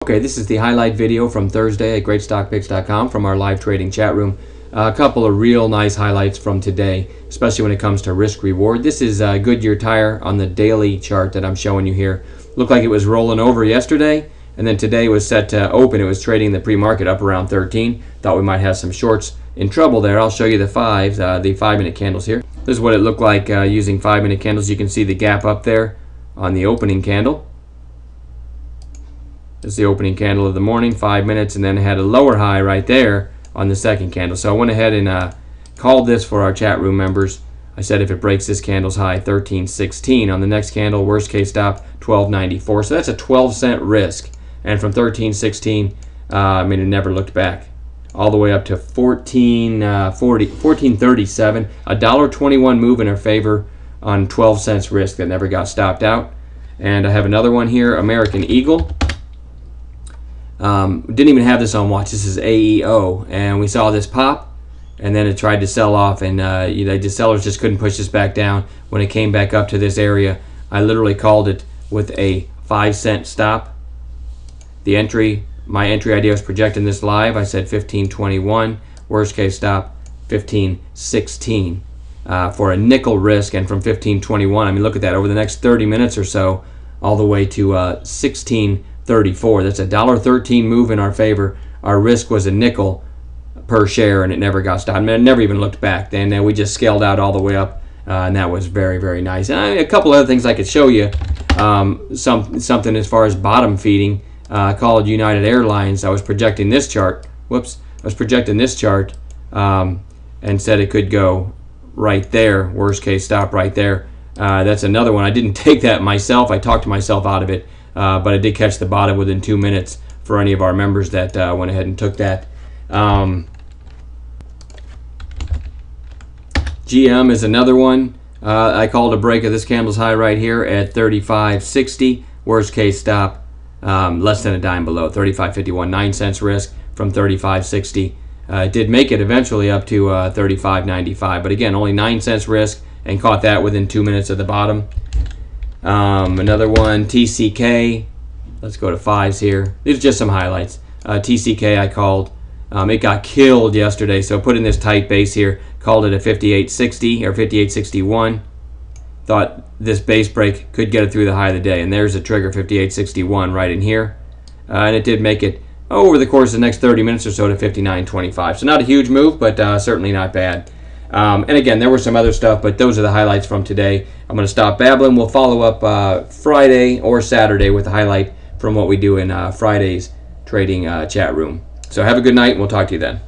Okay, this is the highlight video from Thursday at GreatStockPicks.com from our live trading chat room. A couple of real nice highlights from today, especially when it comes to risk reward. This is Goodyear Tire on the daily chart that I'm showing you here. Looked like it was rolling over yesterday, and then today was set to open. It was trading the pre-market up around 13. Thought we might have some shorts in trouble there. I'll show you the 5-minute candles here. This is what it looked like using 5-minute candles. You can see the gap up there on the opening candle. This is the opening candle of the morning, 5 minutes, and then it had a lower high right there on the second candle. So I went ahead and called this for our chat room members. I said if it breaks this candle's high, 13.16. On the next candle, worst case stop, 12.94. So that's a 12-cent risk. And from 13.16, it never looked back. All the way up to 14.37. A $1.21 move in our favor on 12 cents risk that never got stopped out. And I have another one here, American Eagle. Didn't even have this on watch. This is AEO, and we saw this pop, and then it tried to sell off, and the sellers just couldn't push this back down. When it came back up to this area, I literally called it with a 5-cent stop. My entry idea was projecting this live. I said 15.21. Worst case stop, 15.16 for a nickel risk, and from 15.21, look at that, over the next 30 minutes or so, all the way to 16.34. That's a $1.13 move in our favor. Our risk was a nickel per share, and it never got stopped. It never even looked back. Then we just scaled out all the way up, and that was very, very nice. And a couple other things I could show you. Something as far as bottom feeding. Called United Airlines. I was projecting this chart. I was projecting this chart and said it could go right there. Worst case stop right there. That's another one. I didn't take that myself. I talked myself out of it. But I did catch the bottom within 2 minutes for any of our members that went ahead and took that. GM is another one. I called a break of this candle's high right here at 35.60. Worst case stop, less than a dime below, 35.51, 9 cents risk from 35.60. It did make it eventually up to 35.95, but again, only 9 cents risk, and caught that within 2 minutes of the bottom. Another one, TCK. Let's go to 5s here. These are just some highlights. TCK I called. It got killed yesterday, so put in this tight base here. Called it a 58.60 or 58.61. Thought this base break could get it through the high of the day, and there's a trigger, 58.61 right in here. And it did make it over the course of the next 30 minutes or so to 59.25. So not a huge move, but certainly not bad. And again, there was some other stuff, but those are the highlights from today. I'm going to stop babbling. We'll follow up Friday or Saturday with a highlight from what we do in Friday's trading chat room. So have a good night, and we'll talk to you then.